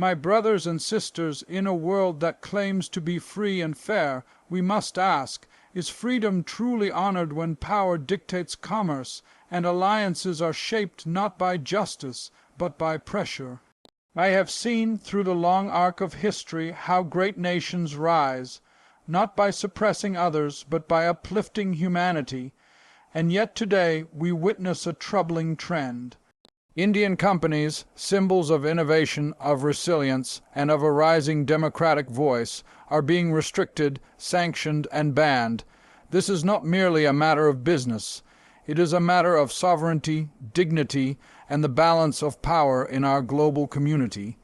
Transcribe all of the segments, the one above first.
My brothers and sisters, in a world that claims to be free and fair, we must ask, is freedom truly honored when power dictates commerce and alliances are shaped not by justice but by pressure? I have seen through the long arc of history how great nations rise, not by suppressing others but by uplifting humanity, and yet today we witness a troubling trend. Indian companies, symbols of innovation, of resilience, and of a rising democratic voice, are being restricted, sanctioned, and banned. This is not merely a matter of business. It is a matter of sovereignty, dignity, and the balance of power in our global community.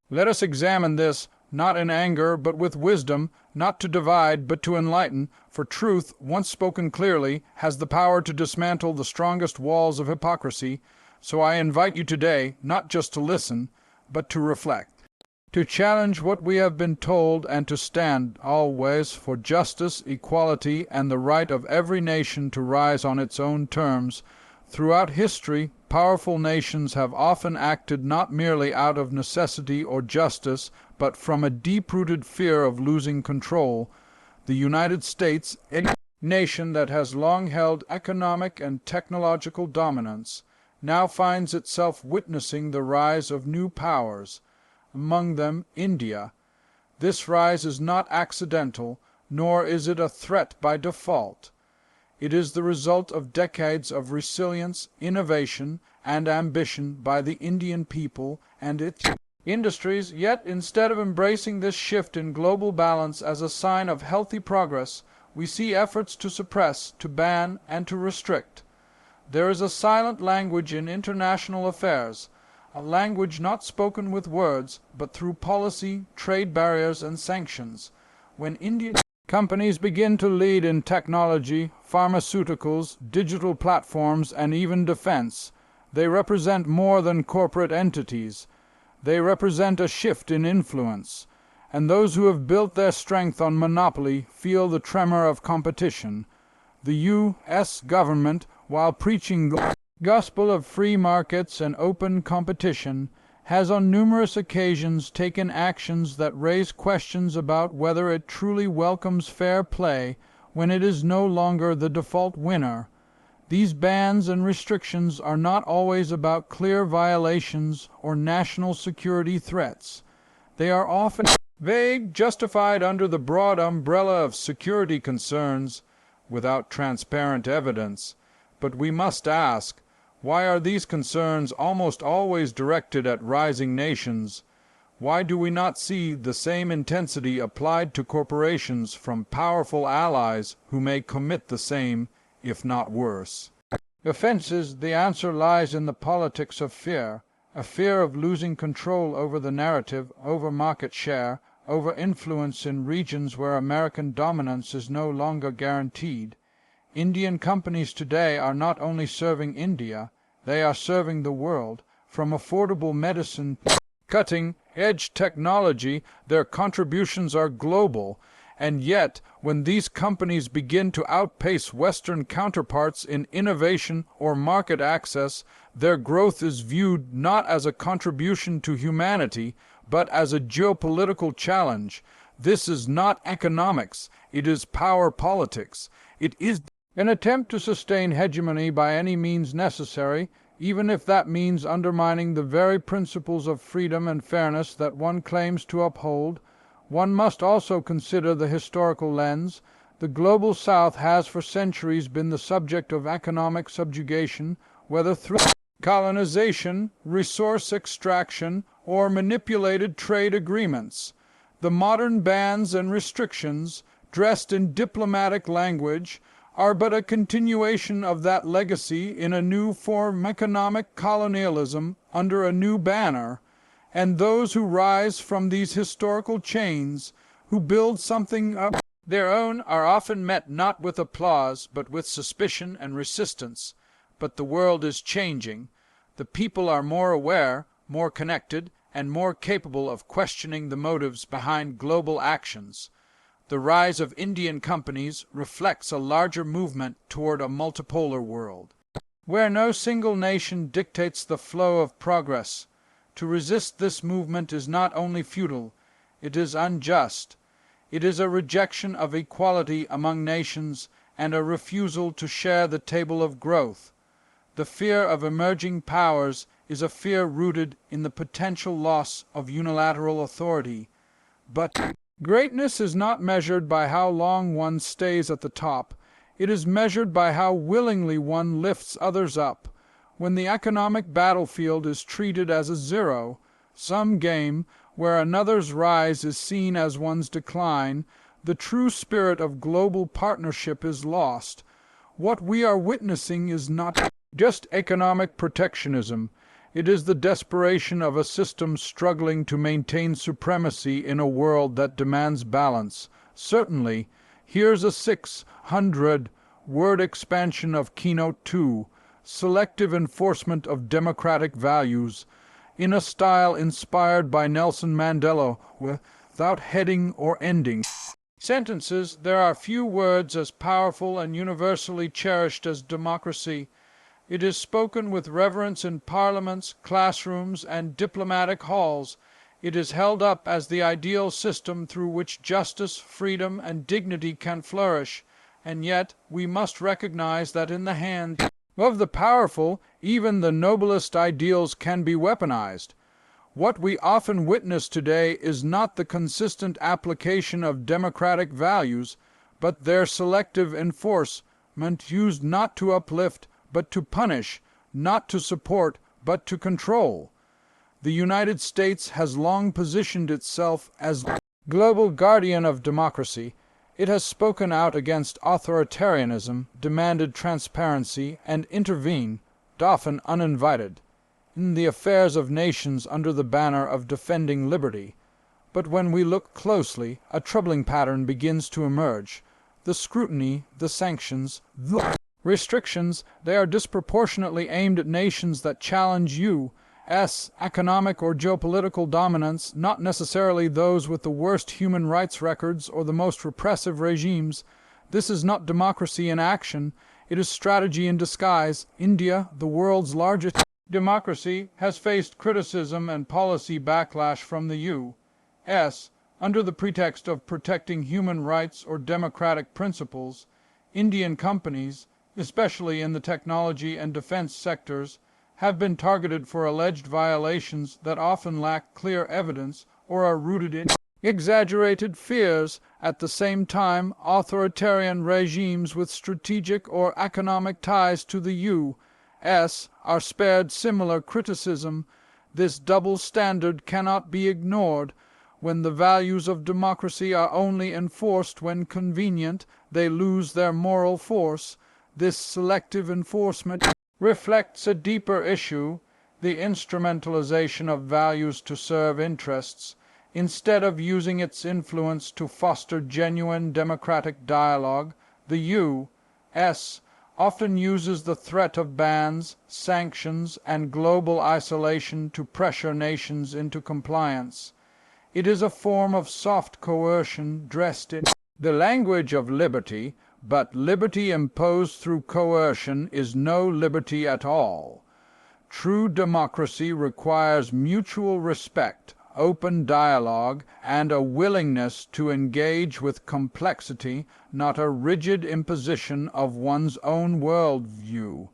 Let us examine this, not in anger, but with wisdom, not to divide, but to enlighten, for truth, once spoken clearly, has the power to dismantle the strongest walls of hypocrisy. So I invite you today, not just to listen, but to reflect, to challenge what we have been told, and to stand always for justice, equality, and the right of every nation to rise on its own terms. Throughout history, powerful nations have often acted not merely out of necessity or justice, but from a deep-rooted fear of losing control. The United States, a nation that has long held economic and technological dominance, now finds itself witnessing the rise of new powers, among them India. This rise is not accidental, nor is it a threat by default. It is the result of decades of resilience, innovation, and ambition by the Indian people and its industries. Yet, instead of embracing this shift in global balance as a sign of healthy progress, we see efforts to suppress, to ban, and to restrict. There is a silent language in international affairs, a language not spoken with words, but through policy, trade barriers, and sanctions. When Indian companies begin to lead in technology, pharmaceuticals, digital platforms, and even defense, they represent more than corporate entities. They represent a shift in influence, and those who have built their strength on monopoly feel the tremor of competition. The U.S. government, while preaching the gospel of free markets and open competition, has on numerous occasions taken actions that raise questions about whether it truly welcomes fair play when it is no longer the default winner. These bans and restrictions are not always about clear violations or national security threats. They are often vague, justified under the broad umbrella of security concerns, without transparent evidence. But we must ask, why are these concerns almost always directed at rising nations? Why do we not see the same intensity applied to corporations from powerful allies who may commit the same, if not worse, offenses? The answer lies in the politics of fear, a fear of losing control over the narrative, over market share, over influence in regions where American dominance is no longer guaranteed. Indian companies today are not only serving India, they are serving the world. From affordable medicine to cutting-edge technology, their contributions are global. And yet, when these companies begin to outpace Western counterparts in innovation or market access, their growth is viewed not as a contribution to humanity, but as a geopolitical challenge. This is not economics, it is power politics. It is an attempt to sustain hegemony by any means necessary, even if that means undermining the very principles of freedom and fairness that one claims to uphold. One must also consider the historical lens. The global South has for centuries been the subject of economic subjugation, whether through colonization, resource extraction, or manipulated trade agreements. The modern bans and restrictions, dressed in diplomatic language, are but a continuation of that legacy in a new form, economic colonialism under a new banner. And those who rise from these historical chains, who build something of their own, are often met not with applause, but with suspicion and resistance. But the world is changing. The people are more aware, more connected, and more capable of questioning the motives behind global actions. The rise of Indian companies reflects a larger movement toward a multipolar world, where no single nation dictates the flow of progress. To resist this movement is not only futile, it is unjust. It is a rejection of equality among nations and a refusal to share the table of growth. The fear of emerging powers is a fear rooted in the potential loss of unilateral authority. But greatness is not measured by how long one stays at the top. It is measured by how willingly one lifts others up. When the economic battlefield is treated as a zero-sum game, where another's rise is seen as one's decline, the true spirit of global partnership is lost. What we are witnessing is not just economic protectionism. It is the desperation of a system struggling to maintain supremacy in a world that demands balance. Certainly, here's a 600-word expansion of Keynote 2, Selective Enforcement of Democratic Values, in a style inspired by Nelson Mandela, without heading or ending. Sentences. There are few words as powerful and universally cherished as democracy. It is spoken with reverence in parliaments, classrooms, and diplomatic halls. It is held up as the ideal system through which justice, freedom, and dignity can flourish. And yet we must recognize that in the hands of the powerful, even the noblest ideals can be weaponized. What we often witness today is not the consistent application of democratic values, but their selective enforcement used not to uplift, but to punish, not to support, but to control. The United States has long positioned itself as global guardian of democracy. It has spoken out against authoritarianism, demanded transparency, and intervened, often uninvited, in the affairs of nations under the banner of defending liberty. But when we look closely, a troubling pattern begins to emerge. The scrutiny, the sanctions, the restrictions, they are disproportionately aimed at nations that challenge U.S. economic or geopolitical dominance, not necessarily those with the worst human rights records or the most repressive regimes. This is not democracy in action, it is strategy in disguise. India, the world's largest democracy, has faced criticism and policy backlash from the U.S. under the pretext of protecting human rights or democratic principles. Indian companies, especially in the technology and defense sectors, have been targeted for alleged violations that often lack clear evidence or are rooted in exaggerated fears. At the same time, authoritarian regimes with strategic or economic ties to the U.S. are spared similar criticism. This double standard cannot be ignored. When the values of democracy are only enforced when convenient, they lose their moral force. This selective enforcement reflects a deeper issue, the instrumentalization of values to serve interests. Instead of using its influence to foster genuine democratic dialogue, the U.S. often uses the threat of bans, sanctions, and global isolation to pressure nations into compliance. It is a form of soft coercion dressed in the language of liberty, but liberty imposed through coercion is no liberty at all. True democracy requires mutual respect, open dialogue, and a willingness to engage with complexity, not a rigid imposition of one's own worldview.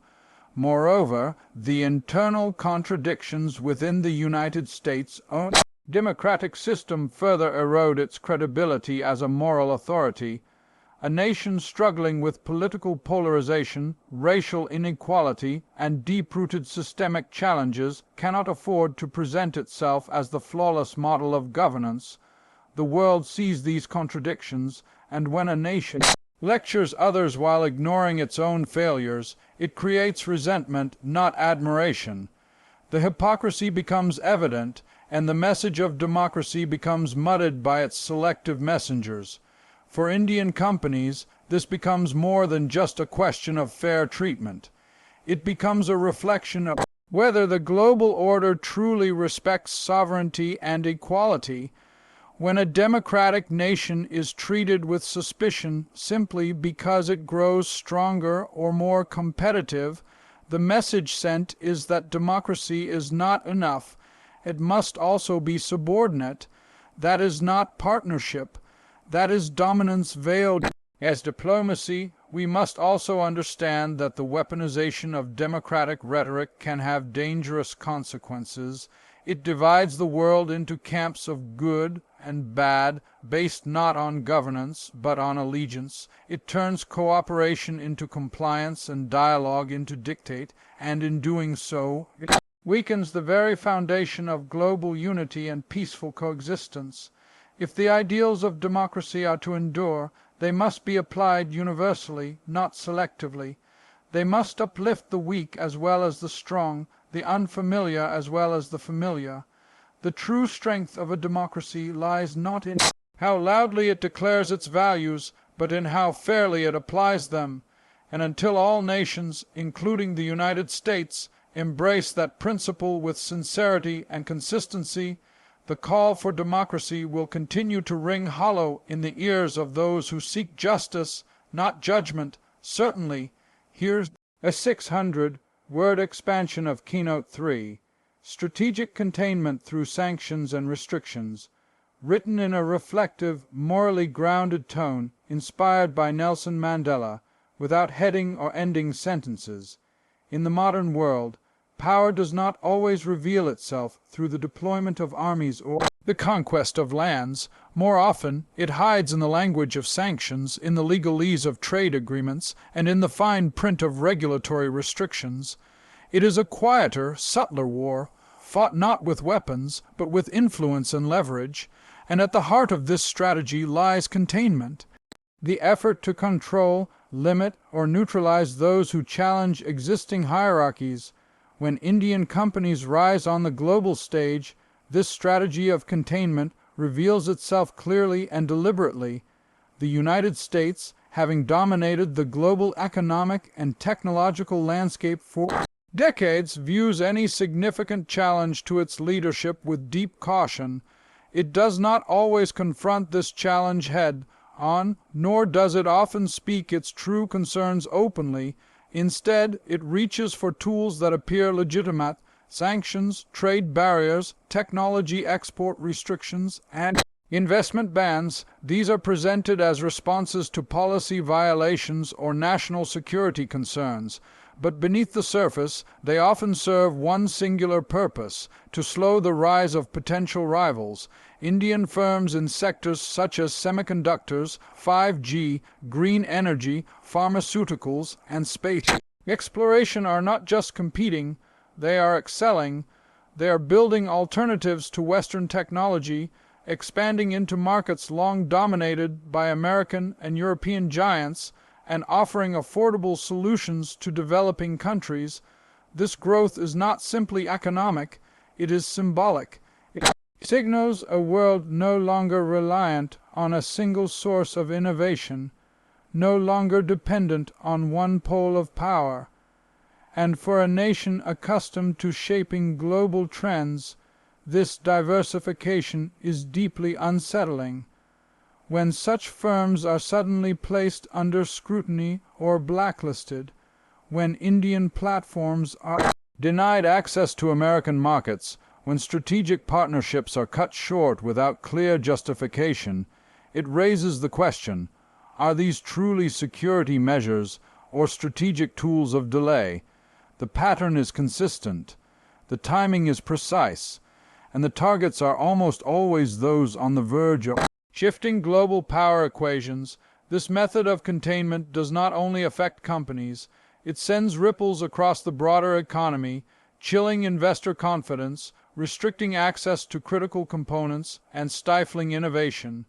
Moreover, the internal contradictions within the United States' own democratic system further erode its credibility as a moral authority. A nation struggling with political polarization, racial inequality, and deep-rooted systemic challenges cannot afford to present itself as the flawless model of governance. The world sees these contradictions, and when a nation lectures others while ignoring its own failures, it creates resentment, not admiration. The hypocrisy becomes evident, and the message of democracy becomes muddied by its selective messengers. For Indian companies, this becomes more than just a question of fair treatment. It becomes a reflection of whether the global order truly respects sovereignty and equality. When a democratic nation is treated with suspicion simply because it grows stronger or more competitive, the message sent is that democracy is not enough, it must also be subordinate. That is not partnership. That is dominance veiled as diplomacy. We must also understand that the weaponization of democratic rhetoric can have dangerous consequences. It divides the world into camps of good and bad, based not on governance, but on allegiance. It turns cooperation into compliance and dialogue into dictate, and in doing so, it weakens the very foundation of global unity and peaceful coexistence. If the ideals of democracy are to endure, they must be applied universally, not selectively. They must uplift the weak as well as the strong, the unfamiliar as well as the familiar. The true strength of a democracy lies not in how loudly it declares its values, but in how fairly it applies them. And until all nations, including the United States, embrace that principle with sincerity and consistency, the call for democracy will continue to ring hollow in the ears of those who seek justice, not judgment. Certainly, here's a 600-word expansion of Keynote 3. Strategic Containment Through Sanctions and Restrictions, written in a reflective, morally grounded tone, inspired by Nelson Mandela, without heading or ending sentences. In the modern world, power does not always reveal itself through the deployment of armies or the conquest of lands. More often, it hides in the language of sanctions, in the legalese of trade agreements, and in the fine print of regulatory restrictions. It is a quieter, subtler war, fought not with weapons, but with influence and leverage, and at the heart of this strategy lies containment, the effort to control, limit, or neutralize those who challenge existing hierarchies. When Indian companies rise on the global stage, this strategy of containment reveals itself clearly and deliberately. The United States, having dominated the global economic and technological landscape for decades, views any significant challenge to its leadership with deep caution. It does not always confront this challenge head-on, nor does it often speak its true concerns openly. Instead, it reaches for tools that appear legitimate: sanctions, trade barriers, technology export restrictions, and investment bans. These are presented as responses to policy violations or national security concerns. But beneath the surface, they often serve one singular purpose: to slow the rise of potential rivals. Indian firms in sectors such as semiconductors, 5G, green energy, pharmaceuticals, and space exploration are not just competing, they are excelling. They are building alternatives to Western technology, expanding into markets long dominated by American and European giants, and offering affordable solutions to developing countries. This growth is not simply economic, it is symbolic. It signals a world no longer reliant on a single source of innovation, no longer dependent on one pole of power. And for a nation accustomed to shaping global trends, this diversification is deeply unsettling. When such firms are suddenly placed under scrutiny or blacklisted, when Indian platforms are denied access to American markets, when strategic partnerships are cut short without clear justification, it raises the question: are these truly security measures or strategic tools of delay? The pattern is consistent, the timing is precise, and the targets are almost always those on the verge of shifting global power equations. This method of containment does not only affect companies, it sends ripples across the broader economy, chilling investor confidence, restricting access to critical components, and stifling innovation.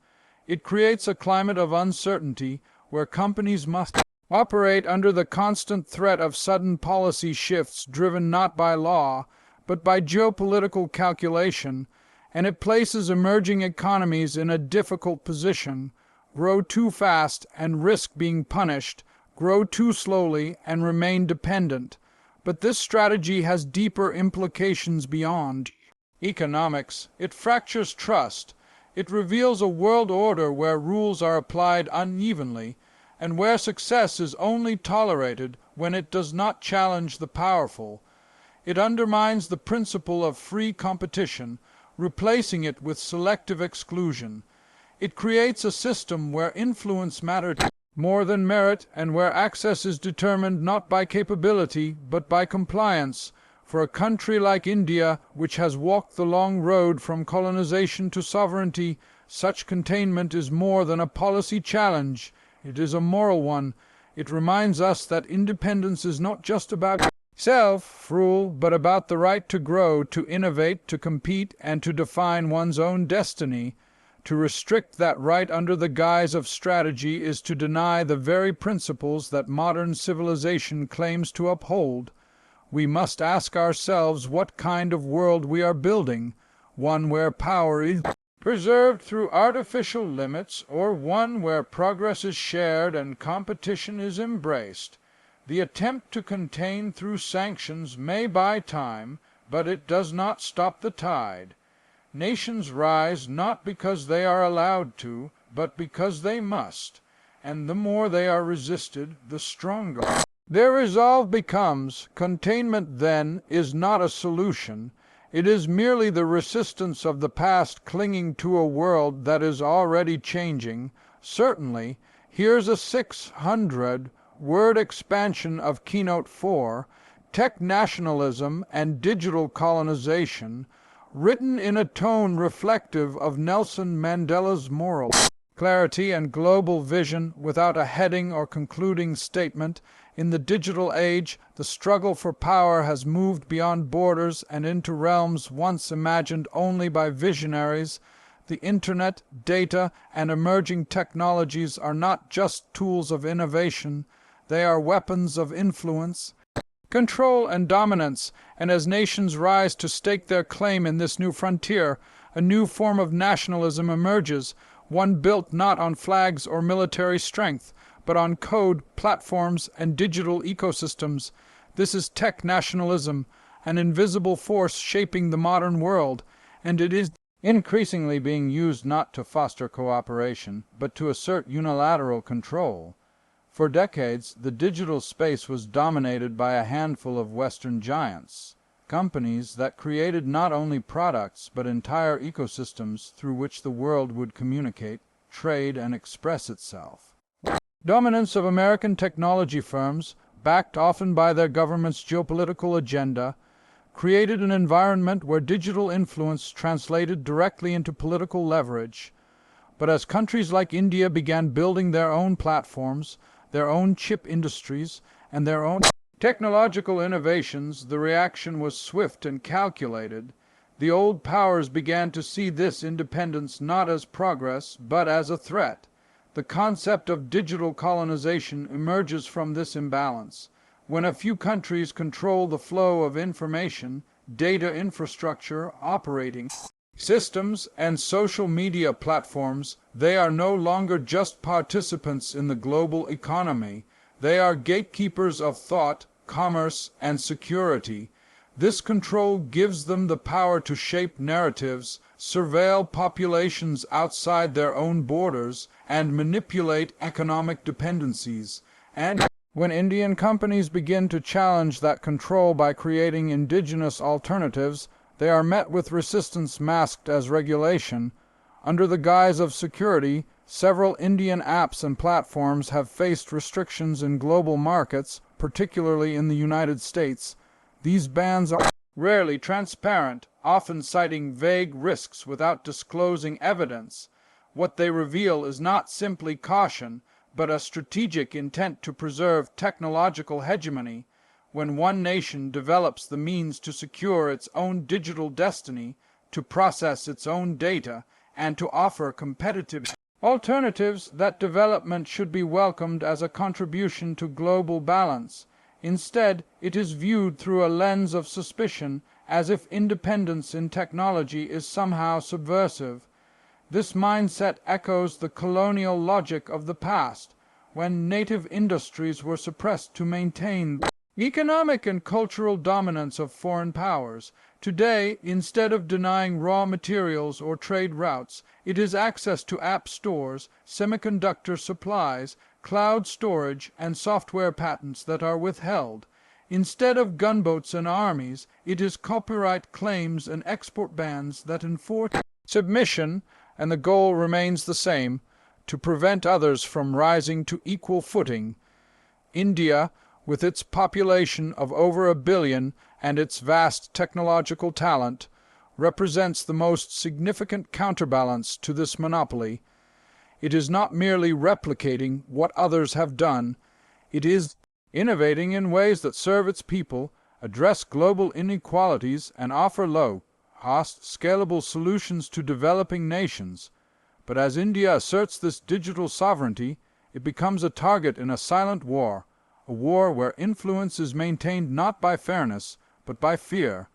It creates a climate of uncertainty where companies must operate under the constant threat of sudden policy shifts driven not by law, but by geopolitical calculation, and it places emerging economies in a difficult position: grow too fast and risk being punished, grow too slowly and remain dependent. But this strategy has deeper implications beyond economics. It fractures trust. It reveals a world order where rules are applied unevenly, and where success is only tolerated when it does not challenge the powerful. It undermines the principle of free competition, replacing it with selective exclusion. It creates a system where influence matters more than merit and where access is determined not by capability but by compliance. For a country like India, which has walked the long road from colonization to sovereignty, such containment is more than a policy challenge. It is a moral one. It reminds us that independence is not just about self-rule, but about the right to grow, to innovate, to compete, and to define one's own destiny. To restrict that right under the guise of strategy is to deny the very principles that modern civilization claims to uphold. We must ask ourselves what kind of world we are building, one where power is preserved through artificial limits, or one where progress is shared and competition is embraced. The attempt to contain through sanctions may buy time, but it does not stop the tide. Nations rise not because they are allowed to, but because they must, and the more they are resisted, the stronger their resolve becomes. Containment, then, is not a solution. It is merely the resistance of the past clinging to a world that is already changing. Certainly, here's a 600-word expansion of Keynote 4, Technationalism and Digital Colonization, written in a tone reflective of Nelson Mandela's moral clarity and global vision, without a heading or concluding statement. In the digital age, the struggle for power has moved beyond borders and into realms once imagined only by visionaries. The internet, data, and emerging technologies are not just tools of innovation, they are weapons of influence, control, and dominance, and as nations rise to stake their claim in this new frontier, a new form of nationalism emerges, one built not on flags or military strength, but on code, platforms, and digital ecosystems. This is tech-nationalism, an invisible force shaping the modern world, and it is increasingly being used not to foster cooperation, but to assert unilateral control. For decades, the digital space was dominated by a handful of Western giants, companies that created not only products but entire ecosystems through which the world would communicate, trade, and express itself. Dominance of American technology firms, backed often by their government's geopolitical agenda, created an environment where digital influence translated directly into political leverage. But as countries like India began building their own platforms, their own chip industries, and their own technological innovations, the reaction was swift and calculated. The old powers began to see this independence not as progress, but as a threat. The concept of digital colonization emerges from this imbalance. When a few countries control the flow of information, data infrastructure, operating systems, and social media platforms, they are no longer just participants in the global economy. They are gatekeepers of thought, commerce, and security. This control gives them the power to shape narratives, surveil populations outside their own borders, and manipulate economic dependencies. And when Indian companies begin to challenge that control by creating indigenous alternatives, they are met with resistance masked as regulation. Under the guise of security, several Indian apps and platforms have faced restrictions in global markets, particularly in the United States. These bans are rarely transparent, often citing vague risks without disclosing evidence. What they reveal is not simply caution, but a strategic intent to preserve technological hegemony. When one nation develops the means to secure its own digital destiny, to process its own data, and to offer competitive alternatives, that development should be welcomed as a contribution to global balance. Instead, it is viewed through a lens of suspicion, as if independence in technology is somehow subversive. This mindset echoes the colonial logic of the past, when native industries were suppressed to maintain the economic and cultural dominance of foreign powers. Today, instead of denying raw materials or trade routes, it is access to app stores, semiconductor supplies, cloud storage, and software patents that are withheld. Instead of gunboats and armies, it is copyright claims and export bans that enforce submission, and the goal remains the same, to prevent others from rising to equal footing. India, with its population of over 1 billion and its vast technological talent, represents the most significant counterbalance to this monopoly. It is not merely replicating what others have done, it is innovating in ways that serve its people, address global inequalities, and offer low-cost, scalable solutions to developing nations. But as India asserts this digital sovereignty, it becomes a target in a silent war, a war where influence is maintained not by fairness, but by fear.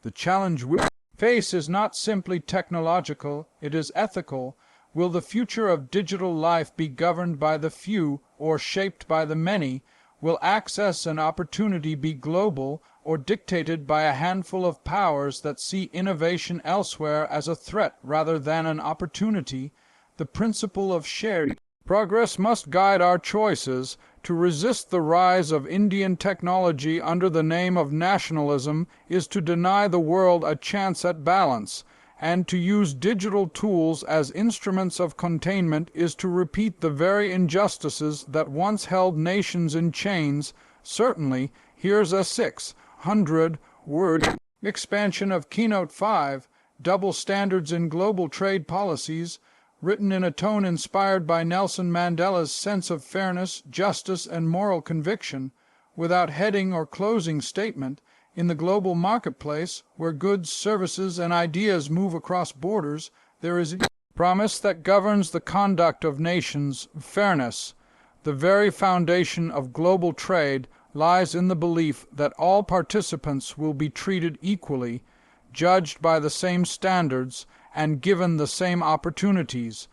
The challenge we face is not simply technological, it is ethical. Will the future of digital life be governed by the few or shaped by the many? Will access and opportunity be global or dictated by a handful of powers that see innovation elsewhere as a threat rather than an opportunity? The principle of shared progress must guide our choices. To resist the rise of Indian technology under the name of nationalism is to deny the world a chance at balance, and to use digital tools as instruments of containment is to repeat the very injustices that once held nations in chains. Certainly, here's a 600-word expansion of Keynote 5, Double Standards in Global Trade Policies, written in a tone inspired by Nelson Mandela's sense of fairness, justice, and moral conviction, without heading or closing statement. In the global marketplace, where goods, services, and ideas move across borders, there is a promise that governs the conduct of nations: fairness. The very foundation of global trade lies in the belief that all participants will be treated equally, judged by the same standards, and given the same opportunities.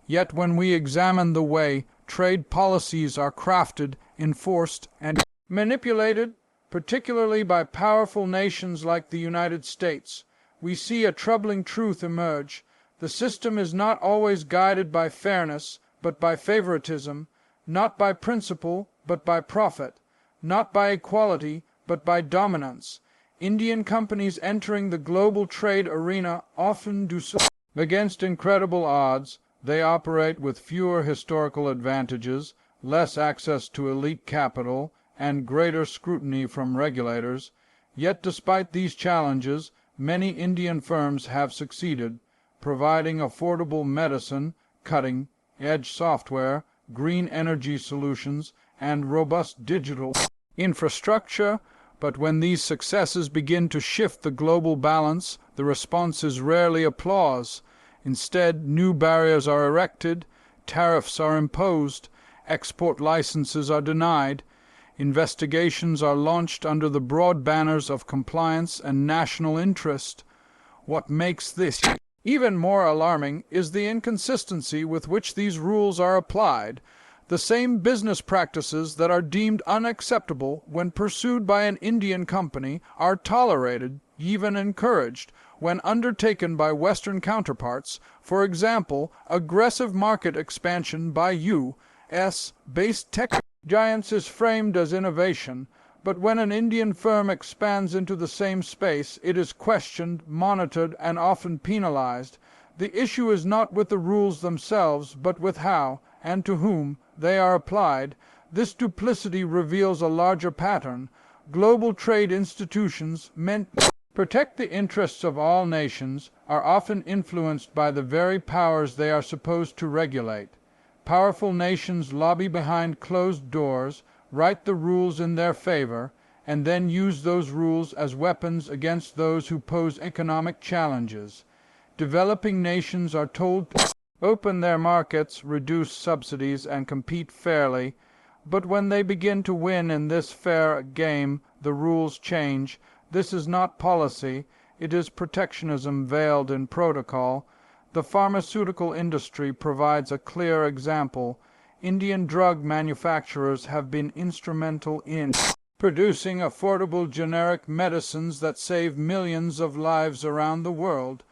Yet when we examine the way trade policies are crafted, enforced, and manipulated, particularly by powerful nations like the United States, we see a troubling truth emerge. The system is not always guided by fairness, but by favoritism, not by principle, but by profit, not by equality, but by dominance. Indian companies entering the global trade arena often do so against incredible odds. They operate with fewer historical advantages, less access to elite capital, and greater scrutiny from regulators. Yet despite these challenges, many Indian firms have succeeded, providing affordable medicine, cutting-edge software, green energy solutions, and robust digital infrastructure. But when these successes begin to shift the global balance, the response is rarely applause. Instead, new barriers are erected, tariffs are imposed, export licenses are denied, investigations are launched under the broad banners of compliance and national interest. What makes this even more alarming is the inconsistency with which these rules are applied. The same business practices that are deemed unacceptable when pursued by an Indian company are tolerated, even encouraged, when undertaken by Western counterparts. For example, aggressive market expansion by U.S.-based tech giants is framed as innovation, but when an Indian firm expands into the same space, it is questioned, monitored, and often penalized. The issue is not with the rules themselves, but with how, and to whom, they are applied. This duplicity reveals a larger pattern. Global trade institutions, meant to protect the interests of all nations, are often influenced by the very powers they are supposed to regulate. Powerful nations lobby behind closed doors, write the rules in their favor, and then use those rules as weapons against those who pose economic challenges. Developing nations are told to open their markets, reduce subsidies, and compete fairly, but when they begin to win in this fair game, the rules change. This is not policy, it is protectionism veiled in protocol. The pharmaceutical industry provides a clear example. Indian drug manufacturers have been instrumental in producing affordable generic medicines that save millions of lives around the world.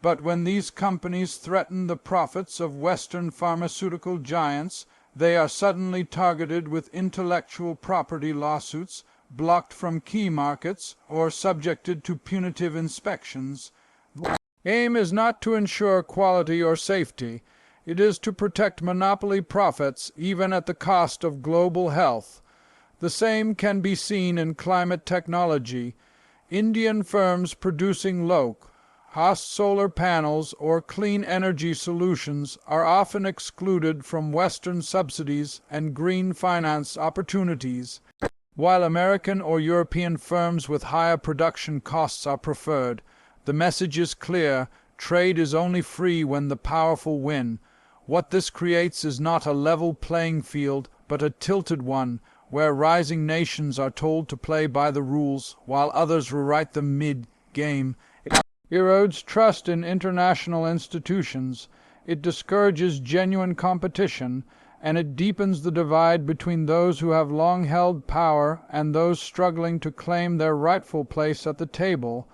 But when these companies threaten the profits of Western pharmaceutical giants, they are suddenly targeted with intellectual property lawsuits, blocked from key markets, or subjected to punitive inspections. The aim is not to ensure quality or safety. It is to protect monopoly profits, even at the cost of global health. The same can be seen in climate technology. Indian firms producing low-cost solar panels or clean energy solutions are often excluded from Western subsidies and green finance opportunities, while American or European firms with higher production costs are preferred. The message is clear: trade is only free when the powerful win. What this creates is not a level playing field, but a tilted one, where rising nations are told to play by the rules, while others rewrite them mid-game. It erodes trust in international institutions, it discourages genuine competition, and it deepens the divide between those who have long held power and those struggling to claim their rightful place at the table.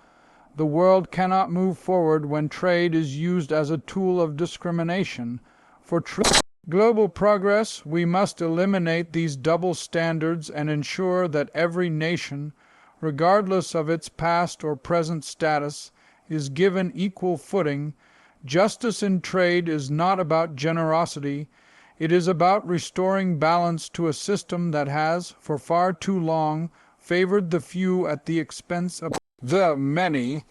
The world cannot move forward when trade is used as a tool of discrimination. For true global progress, we must eliminate these double standards and ensure that every nation, regardless of its past or present status, is given equal footing. Justice in trade is not about generosity. It is about restoring balance to a system that has, for far too long, favored the few at the expense of the many.